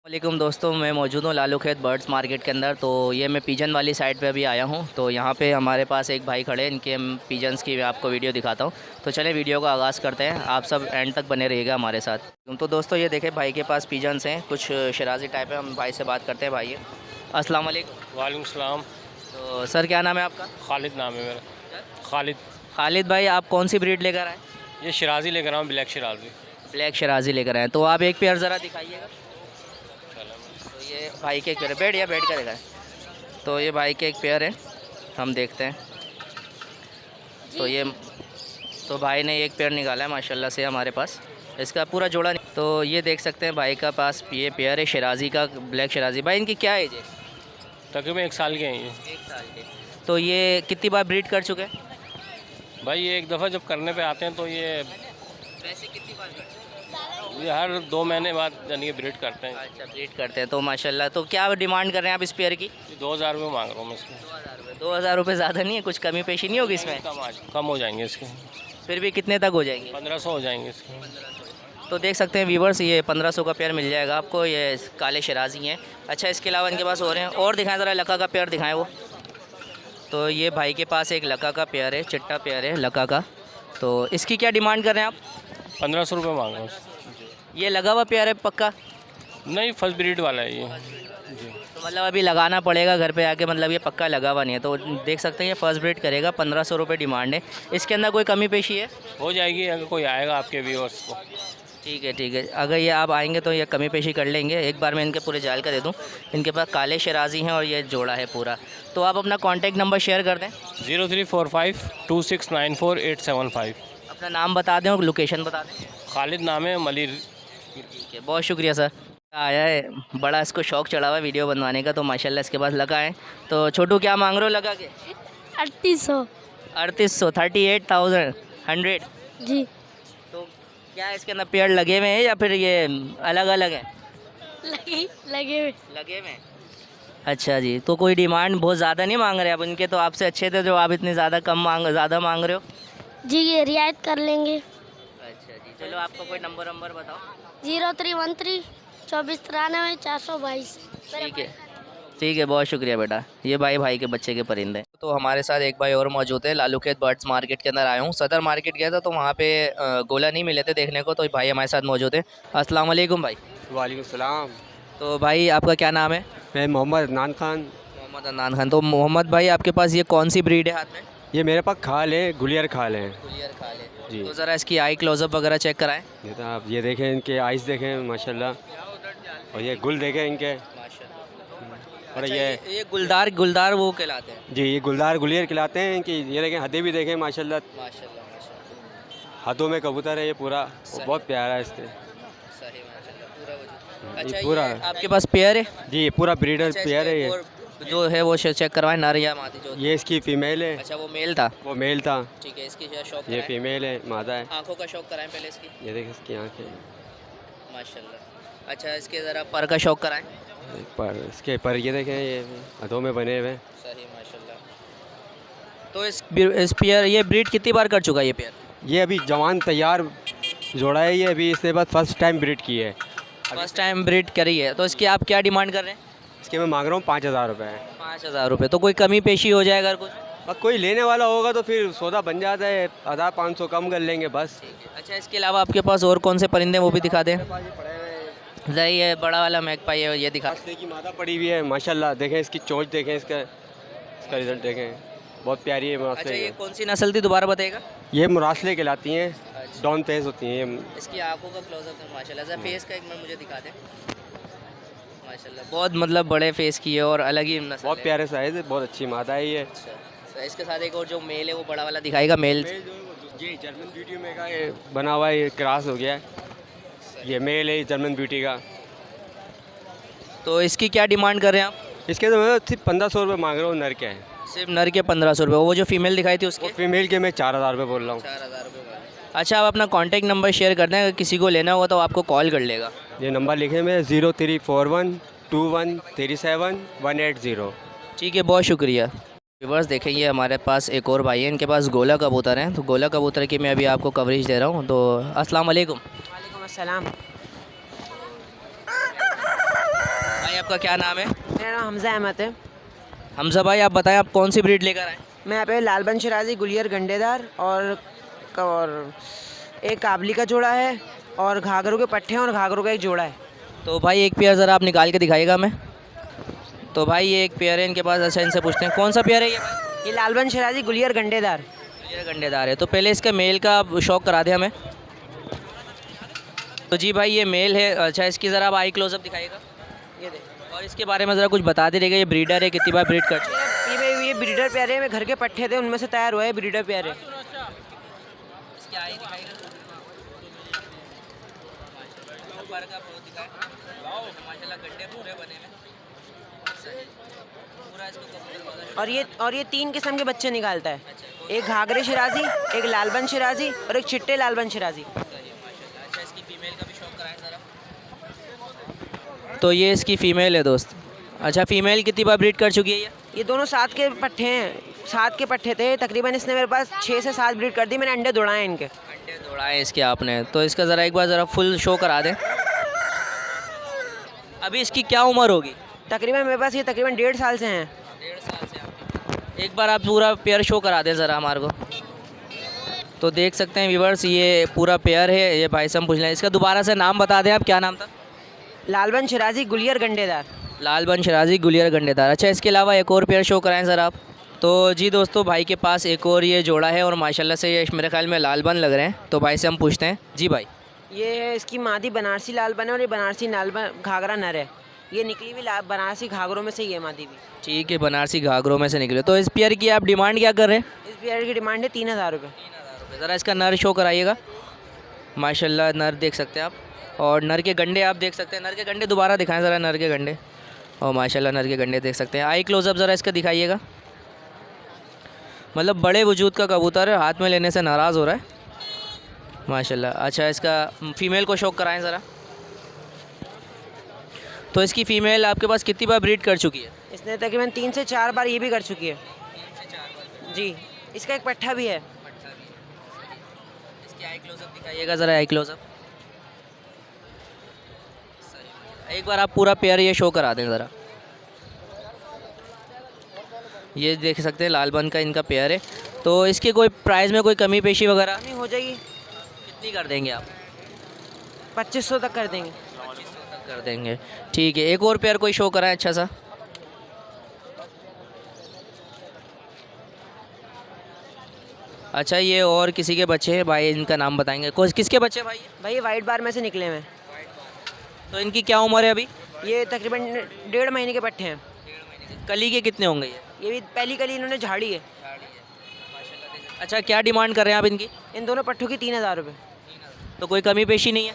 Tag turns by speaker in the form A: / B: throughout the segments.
A: वालेकुम दोस्तों, मैं मौजूद हूँ लालू खेत बर्ड्स मार्केट के अंदर। तो ये मैं पिजन वाली साइड पे अभी आया हूँ। तो यहाँ पे हमारे पास एक भाई खड़े हैं, इनके हम पिजन्स की आपको वीडियो दिखाता हूँ। तो चलें वीडियो का आगाज़ करते हैं, आप सब एंड तक बने रहिएगा हमारे साथ। तो दोस्तों ये देखें, भाई के पास पिजन्स हैं, कुछ शराजी टाइप है। हम भाई से बात करते हैं। भाई अस्सलाम वालेकुम।
B: वालेकुम सलाम।
A: तो सर क्या नाम है आपका?
B: खालिद नाम है मेरा। खालिद।
A: खालिद भाई, आप कौन सी ब्रीड लेकर आए?
B: ये शराजी लेकर आऊँ, ब्लैक शराजी।
A: ब्लैक शराजी लेकर आए। तो आप एक पेयर ज़रा दिखाइएगा।
B: चलो।
A: तो ये भाई के एक पेयर है, बैठ या बैठ कर दिखाएं। तो ये भाई के एक पेयर है, हम देखते हैं। तो ये तो भाई ने एक पेयर निकाला है माशाल्लाह से हमारे पास, इसका पूरा जोड़ा नहीं। तो ये देख सकते हैं भाई का पास ये पेयर है शराजी का, ब्लैक शराजी। भाई इनकी क्या एज है?
B: तकरीबन 1 साल के हैं ये।
A: 1 साल के। तो ये कितनी बार ब्रीड कर चुके हैं?
B: भाई ये एक दफ़ा जब करने पे आते हैं तो
A: वैसे कितनी बार कर चुके
B: ये हर 2 महीने बाद यानी कि ब्रीड करते हैं।
A: हैं? अच्छा, ब्रीड करते हैं। तो माशाल्लाह। तो क्या डिमांड कर रहे हैं आप इस पेयर की?
B: ये 2000 रुपये मांग रहा हूँ मैं इसमें।
A: 2000 रुपये। 2000 रुपये ज़्यादा नहीं है? कुछ कमी पेशी नहीं होगी इसमें?
B: कम हो जाएंगे इसके।
A: फिर भी कितने तक हो जाएंगे?
B: 1500 हो जाएंगे इसके।
A: 1500। तो देख सकते हैं व्यूवर्स, ये 1500 का पेयर मिल जाएगा आपको। ये काले शराजी हैं। अच्छा, इसके अलावा इनके पास और हैं, और दिखाएं ज़रा, लका का पेयर दिखाएं वो। तो ये भाई के पास एक लका का पेयर है, चिट्टा पेयर है लका का। तो इसकी क्या डिमांड कर रहे हैं आप?
B: 1500 रुपये मांग रहा हूँ।
A: ये लगा हुआ पेयर है पक्का?
B: नहीं, फर्स्ट ब्रीड वाला है ये जी।
A: तो मतलब अभी लगाना पड़ेगा घर पे आके, मतलब ये पक्का लगा हुआ नहीं है। तो देख सकते हैं ये फर्स्ट ब्रीड करेगा, 1500 रुपये डिमांड है। इसके अंदर कोई कमी पेशी है?
B: हो जाएगी अगर कोई आएगा आपके व्यूअर्स को।
A: ठीक है ठीक है, अगर ये आप आएंगे तो ये कमी पेशी कर लेंगे। एक बार मैं इनके पूरे जाल का दे दूँ। इनके पास काले शराजी हैं और ये जोड़ा है पूरा। तो आप अपना कॉन्टैक्ट नंबर शेयर कर दें।
B: 03452694 875।
A: अपना नाम बता दें और लोकेशन बता दें।
B: खालिद नाम है, मलिर।
A: ठीक है, बहुत शुक्रिया सर। आया है, बड़ा इसको शौक चढ़ा हुआ है वीडियो बनवाने का। तो माशाल्लाह इसके पास लगा है। तो छोटू क्या मांग रहे हो लगा के?
C: 3800
A: 3800, 38,100
C: जी।
A: तो क्या इसके अंदर पेड़ लगे हुए हैं या फिर ये अलग अलग हैं?
C: लगे हुए।
A: लगे हुए हैं। अच्छा जी, तो कोई डिमांड बहुत ज़्यादा नहीं मांग रहे आप इनके? तो आपसे अच्छे थे जो आप इतने ज़्यादा मांग रहे हो।
C: जी, ये रियायत कर लेंगे।
A: अच्छा जी, चलो आपका कोई नंबर बताओ।
C: 0313 2493 422।
A: ठीक है, बहुत शुक्रिया बेटा। ये भाई के बच्चे के परिंदे हैं। तो हमारे साथ एक भाई और मौजूद है। लालू खेत बर्ड्स मार्केट के अंदर आया हूँ। सदर मार्केट गया था तो वहाँ पे गोला नहीं मिले थे देखने को, तो भाई हमारे साथ मौजूद है। अस्सलाम वालेकुम भाई।
D: वालेकुम सलाम।
A: तो भाई आपका क्या नाम है?
D: मैं मोहम्मद अदनान खान।
A: मोहम्मद अदनान खान। तो मोहम्मद भाई आपके पास ये कौन सी ब्रीड है हाथ में?
D: ये मेरे पास खाल है, गुलियर खाल है
A: गुलियर खाल है
D: जी।
A: तो ज़रा इसकी आई क्लोजअप वगैरह चेक कराएं।
D: ये तो आप ये देखें, इनके आइस देखें माशाल्लाह, और ये गुल देखें इनके।
A: माशाल्लाह।
D: और
A: अच्छा,
D: ये
A: ये गुलदार वो कहलाते हैं?
D: जी, ये गुलदार गुलियर खिलाते हैं कि ये देखें, हदें भी देखें माशाल्लाह।
A: माशाल्लाह।
D: हाथों में कबूतर है ये पूरा, और बहुत प्यारा है इसके।
A: सही, माशाल्लाह, पूरा वजूद।
D: ये
A: अच्छा,
D: पूरा
A: ये आपके पास पेयर है?
D: जी, ये पूरा ब्रीडर
A: अच्छा,
D: पेयर है ये।
A: और जो है वो चेक करवाएं, नर या मादी जो?
D: ये इसकी फ़ीमेल है।
A: अच्छा, वो मेल था।
D: वो मेल था।
A: ठीक है, इसकी शौक
D: ये फ़ीमेल है, मादा है।
A: आंखों का शौक कराएं पहले इसकी।
D: ये देखें इसकी आँखें।
A: माशाल्लाह। अच्छा, इसके ज़रा पर का शौक कराएं।
D: पर इसके पर ये देखें, ये हाथों में बने हुए हैं।
A: सही, माशाल्लाह। तो इस पेयर, ये ब्रीड कितनी बार कर चुका है ये पेयर?
D: ये अभी जवान तैयार जोड़ा है ये, अभी इसके बाद फर्स्ट टाइम ब्रीड की है।
A: फर्स्ट टाइम ब्रीड करी है। तो इसकी आप क्या डिमांड कर रहे हैं?
D: इसके मैं मांग रहा हूँ 5000 रुपये।
A: 5000 रुपये। तो कोई कमी पेशी हो जाएगा अगर कुछ?
D: बस कोई लेने वाला होगा तो फिर सौदा बन जाता है, 1500 कम कर लेंगे बस।
A: अच्छा, इसके अलावा आपके पास और कौन से परिंदे वो भी दिखा दें। जही है बड़ा वाला मैगपाई है, ये दिखा।
D: रास्ते की मादा पड़ी हुई है माशाल्लाह, देखें इसकी चोंच देखें, इसका रिजल्ट देखें, बहुत प्यारी है
A: अच्छा,
D: मुरासले।
A: ये कौन सी नस्ल थी दोबारा बताइएगा?
D: ये मुरासले कहलाती हैं, डॉन फेस होती हैं ये।
A: इसकी आंखों का क्लोजअप है माशाल्लाह। जरा फेस का एक मिनट मुझे दिखा दें। माशाल्लाह, बहुत मतलब बड़े फेस की है और अलग ही नस्ल
D: बहुत
A: है।
D: प्यारे साइज़ है, बहुत अच्छी मादा है ये।
A: अच्छा, तो इसके साथ एक और जो मेल है वो बड़ा वाला दिखाएगा। मेल
D: जी, जर्मन ब्यूटी में का ये बना हुआ है, ये क्रॉस हो गया है। ये मेल है जर्मन ब्यूटी का।
A: तो इसकी क्या डिमांड कर रहे हैं आप?
D: इसके तो मैं सिर्फ 1500 रुपये मांग रहा हूँ, नर के हैं।
A: सिर्फ नर के 1500 रुपये। वो जो फीमेल दिखाई थी उसके?
D: वो फीमेल के मैं 4000 रुपये बोल रहा हूँ।
A: 4000 रुपये। अच्छा, आप अपना कॉन्टैक्ट नंबर शेयर कर दें, अगर किसी को लेना होगा तो आपको कॉल कर लेगा।
D: ये नंबर लिखे मैं 03412137
A: ठीक है, बहुत शुक्रिया। व्यूअर्स देखें, ये हमारे पास एक और भाई है, इनके पास गोला कबूतर हैं। तो गोला कबूतर की मैं अभी आपको कवरेज दे रहा हूँ। तो अस्सलाम वालेकुम।
E: वालेकुम अस्सलाम।
A: आपका क्या नाम है?
E: मेरा नाम हमजा अहमद है।
A: हमजा भाई आप बताएं आप कौन सी ब्रीड लेकर आए?
E: मैं यहाँ पे लालबन शिराजी, गुलियर गंडेदार और एक काबली का जोड़ा है और घाघरों के पट्टे हैं और घाघरों का एक जोड़ा है।
A: तो भाई एक पेयर ज़रा आप निकाल के दिखाइएगा हमें। तो भाई ये एक पेयर है इनके पास। अच्छा इनसे पूछते हैं कौन सा पेयर है ये भाई?
E: ये लालबन शिराजी, गुलियर गंडेदार।
A: ये गंडेदार है। तो पहले इसका मेल का शौक करा दें हमें। तो जी भाई ये मेल है। अच्छा इसकी ज़रा आप आई क्लोजअप दिखाइएगा।
E: ये देख,
A: और इसके बारे में ज़रा कुछ बता दीजिएगा। ये ब्रीडर है, कितनी बार ब्रीड कर चुका है?
E: ये ब्रीडर प्यारे हैं। मैं घर के पट्टे थे उनमें से तैयार हुआ है, ब्रीडर प्यारे।
A: इसकी आई दिखाइएगा। ऊपर का बहुत दिखाए। माशाल्लाह गड्ढे पूरे बने हैं। सही। पूरा इसको कवर वाला।
E: और ये 3 किस्म के बच्चे निकालता है। एक घाघरे शिराजी, एक लालबन शिराजी और एक चिट्टे लालबन शिराजी।
A: सही माशाल्लाह। अच्छा इसकी फीमेल का भी शौक कराएं ज़रा। तो ये इसकी फ़ीमेल है दोस्त। अच्छा फ़ीमेल कितनी बार ब्रीड कर चुकी है
E: ये दोनों 7 के पट्टे हैं। 7 के पट्टे थे तकरीबन। इसने मेरे पास 6 से 7 ब्रीड कर दी। मैंने अंडे दौड़ाए हैं इनके।
A: अंडे दौड़ाए इसके आपने। तो इसका ज़रा एक बार ज़रा फुल शो करा दें। अभी इसकी क्या उम्र होगी?
E: तकरीबन मेरे पास ये तकरीबन 1.5 साल से हैं।
A: 1.5 साल से आपने। एक बार आप पूरा पेयर शो करा दें ज़रा हमारे को। तो देख सकते हैं व्यूवर्स ये पूरा पेयर है। ये भाई से हम पूछ लें इसका दोबारा से नाम बता दें आप, क्या नाम था?
E: लालबन शिराजी, गुलियर गंडेदार।
A: लालबन शिराजी, गुलियर गंडेदार। अच्छा इसके अलावा एक और पेयर शो कराएं सर आप। तो जी दोस्तों भाई के पास एक और ये जोड़ा है और माशाल्लाह से ये मेरे ख्याल में लालबन लग रहे हैं। तो भाई से हम पूछते हैं। जी भाई
E: ये है इसकी मादी बनारसी लालबन है और ये बनारसी लालबन घाघरा नर है। ये निकली हुई बनारसी घाघरों में से ही है मादी भी।
A: ठीक है, बनारसी घाघरों में से निकले। तो इस पेयर की आप डिमांड क्या कर रहे हैं?
E: इस पेयर की डिमांड है 3000 रुपये।
A: 3000 रुपये। ज़रा इसका नर शो कराइएगा। माशाल्लाह नर देख सकते हैं आप। और नर के गंडे आप देख सकते हैं। नर के गंडे दोबारा दिखाएं ज़रा, नर के गंडे। और माशाल्लाह नर के गंडे देख सकते हैं। आई क्लोजअप ज़रा इसका दिखाइएगा। मतलब बड़े वजूद का कबूतर है, हाथ में लेने से नाराज़ हो रहा है माशाल्लाह। अच्छा इसका फ़ीमेल को शौक कराएं ज़रा। तो इसकी फ़ीमेल आपके पास कितनी बार ब्रीड कर चुकी है?
E: इसने तकरीबन 3 से 4 बार ये भी कर चुकी है।
A: 3 से 4 बार
E: जी। इसका एक पट्ठा भी है।
A: इसकी आई क्लोजअप दिखाइएगा ज़रा। आई क्लोजअप एक बार आप पूरा पेयर ये शो करा दें ज़रा। ये देख सकते हैं लालबन का इनका पेयर है। तो इसके कोई प्राइस में कोई कमी पेशी वगैरह
E: नहीं हो जाएगी।
A: कितनी कर देंगे आप?
E: 2500 तक कर देंगे।
A: 2500 तक कर देंगे। ठीक है, एक और पेयर कोई शो कराएं अच्छा सा। अच्छा ये और किसी के बच्चे हैं भाई, इनका नाम बताएंगे। किसके बच्चे भाई?
E: भाई ये वाइट बार में से निकले हुए हैं।
A: तो इनकी क्या उम्र है अभी?
E: ये तकरीबन 1.5 महीने के पट्टे हैं।
A: 1.5 महीने के। कली के कितने होंगे ये?
E: भी पहली कली इन्होंने झाड़ी है।
A: अच्छा क्या डिमांड कर रहे हैं आप इनकी?
E: इन दोनों पट्टों की 3000 रुपये।
A: तो कोई कमी पेशी नहीं है?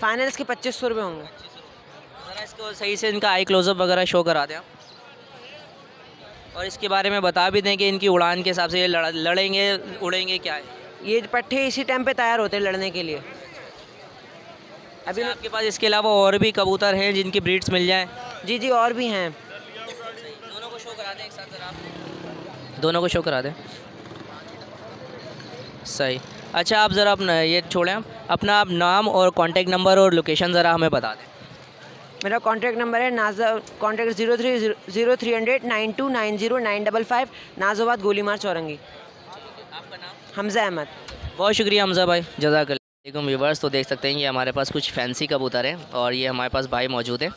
E: फाइनल इसके 2500 रुपये होंगे।
A: ज़रा इसको सही से इनका आई क्लोजअप वगैरह शो करा दें आप। और इसके बारे में बता भी दें कि इनकी उड़ान के हिसाब से ये लड़ेंगे उड़ेंगे क्या है?
E: ये पट्टे इसी टाइम पे तैयार होते हैं लड़ने के लिए।
A: अभी आपके पास इसके अलावा और भी कबूतर हैं जिनकी ब्रीड्स मिल जाएं?
E: जी जी और भी हैं।
A: दोनों को शो करा दें एक साथ ज़रा आप। दोनों को शो करा दें। सही। अच्छा आप ज़रा अपना ये छोड़ें, अपना आप नाम और कांटेक्ट नंबर और लोकेशन ज़रा हमें बता दें।
E: मेरा कॉन्टैक्ट नंबर है कॉन्टैक्ट 0300 9290 955 नाजोबाद गोलीमार चौरंगी।
A: आपका नाम?
E: हमजा अहमद।
A: बहुत शुक्रिया हमजा भाई, जज़ाकल्लाह। व्यूवर्स तो देख सकते हैं ये हमारे पास कुछ फैंसी कबूतर हैं और ये हमारे पास भाई मौजूद है।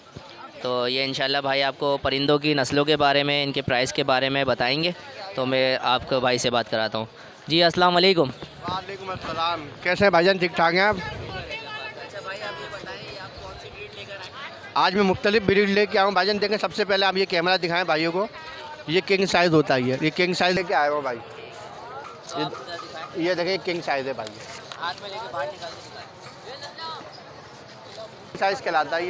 A: तो ये इंशाल्लाह भाई आपको परिंदों की नस्लों के बारे में, इनके प्राइस के बारे में बताएंगे। तो मैं आपको भाई से बात कराता हूँ। जी अस्सलाम वालेकुम।
F: वालेकुम अस्सलाम। कैसे हैं भाईजान, ठीक ठाक हैं आप?
A: अच्छा भाई आप ये बताइए आप कौन सी ब्रीड लेकर आए?
F: आज मैं मुख्तलिफ ब्रीड लेके आऊँ भाईजान। देखें सबसे पहले आप ये कैमरा दिखाएं भाइयों को। ये किंग साइज़ होता है। ये किंग साइज़ लेके आया हूँ भाई। ये देखिए किंग साइज़ है भाई।
A: हाथ में लेके बाहर निकाल के दिखाएं।
F: साइज़ कहलाता है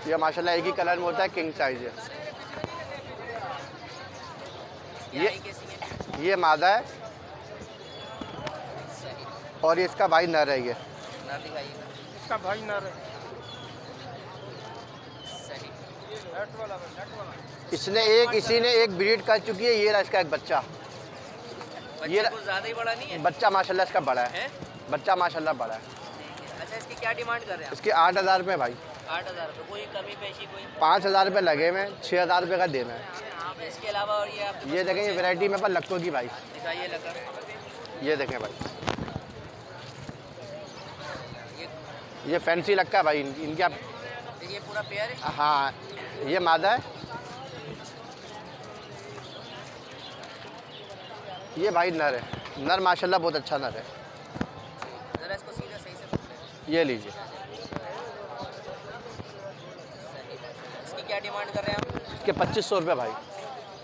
F: ये माशाल्लाह एक ही कलर में होता है, किंग साइज़ है। ये मादा है और ये इसका भाई नर है। ये इसका भाई नर है। इसी ने एक ब्रीड कर चुकी है। ये रहा इसका एक बच्चा।
A: ये कुछ ज़्यादा ही बड़ा नहीं है?
F: बच्चा माशाल्लाह इसका बड़ा है। बच्चा माशाल्लाह बड़ा है।
A: अच्छा इसकी क्या डिमांड कर रहे हैं आप?
F: इसके 8000 रुपये भाई।
A: 8,000 रुपये, कोई कमी पेशी कोई?
F: 5,000 रुपये लगे हुए हैं, 6,000 रुपये का देना है।
A: इसके अलावा और ये आप
F: ये देखें, ये वैरायटी मेरे पास लक्कों की भाई,
A: दिखाइए लगा।
F: ये देखें भाई,
A: ये
F: ये फैंसी लक्का है भाई, इनके आप।
A: ये पूरा पेयर है।
F: हाँ, ये मादा है, ये भाई नर है। नर माशाल्लाह बहुत अच्छा नर है।
A: ज़रा इसको सीधा सही से पकड़ें।
F: ये लीजिए,
A: इसकी क्या डिमांड कर रहे हैं आप?
F: इसके 2500 रुपये भाई।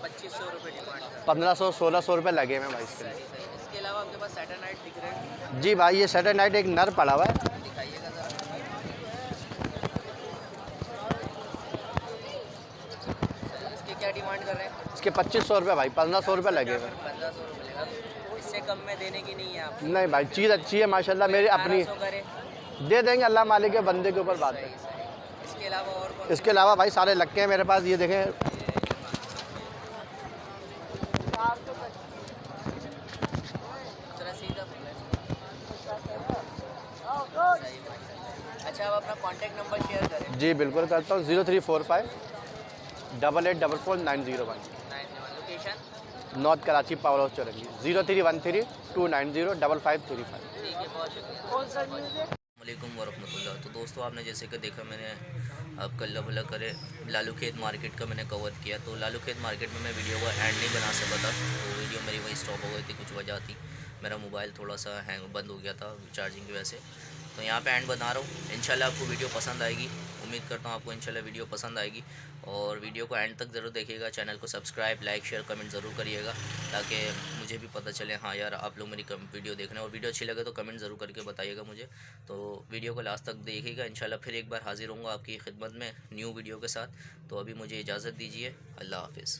A: 2500 रुपये डिमांड कर रहे हैं।
F: 1500-1600 रुपये लगे हुए हैं भाई इसके लिए।
A: सही सही। इसके अलावा आपके पास सैटेलाइट दिख रहे हैं?
F: जी भाई, ये सैटरडे नाइट एक नर पड़ा हुआ है।
A: दिखाइएगा ज़रा। इसकी क्या डिमांड कर रहे हैं?
F: इसके 2500 रुपये भाई, 1500 रुपये लगे हुए हैं।
A: 1500 रुपये लेगा। इससे कम में देने की नहीं है आप?
F: नहीं भाई, चीज़ अच्छी है माशाल्लाह, मेरी अपनी
A: 1800 करें?
F: दे देंगे, अल्लाह मालिक के बंदे के ऊपर बात है।
A: सही सही। इसके अलावा और कौन?
F: इसके अलावा भाई सारे लक्के हैं मेरे पास, ये देखें।
A: जरा सीधा पकड़ें। सही भाई। अच्छा, आप अपना कॉन्टैक्ट नंबर शेयर करें।
F: जी बिल्कुल करता हूँ, 0345 8844 901।
A: Location?
F: North Karachi power house Chowrangi, 0313 290 5535।
A: ठीक है, बहुत शुक्रिया। वालेकुम वरहमतुल्लाह। तो दोस्तों, आपने जैसे कि देखा, मैंने आपका अल्लाह भला करे लालू खेत मार्केट का मैंने कवर किया। तो लालू खेत मार्केट में मैं वीडियो का एंड नहीं बना सका था, तो वीडियो मेरी वहीं स्टॉप हो गई थी, कुछ वजह थी, मेरा मोबाइल थोड़ा सा हैंग बंद हो गया था चार्जिंग की वजह से। तो यहाँ पे एंड बना रहा हूँ। इंशाल्लाह आपको वीडियो पसंद आएगी, उम्मीद करता हूँ आपको इंशाल्लाह वीडियो पसंद आएगी। और वीडियो को एंड तक ज़रूर देखिएगा। चैनल को सब्सक्राइब, लाइक, शेयर, कमेंट ज़रूर करिएगा, ताकि मुझे भी पता चले हाँ यार आप लोग मेरी वीडियो देख रहे हैं। और वीडियो अच्छी लगे तो कमेंट ज़रूर करके बताइएगा मुझे। तो वीडियो को लास्ट तक देखिएगा। इंशाल्लाह फिर एक बार हाजिर होऊंगा आपकी खिदमत में न्यू वीडियो के साथ। तो अभी मुझे इजाज़त दीजिए, अल्लाह हाफिज़।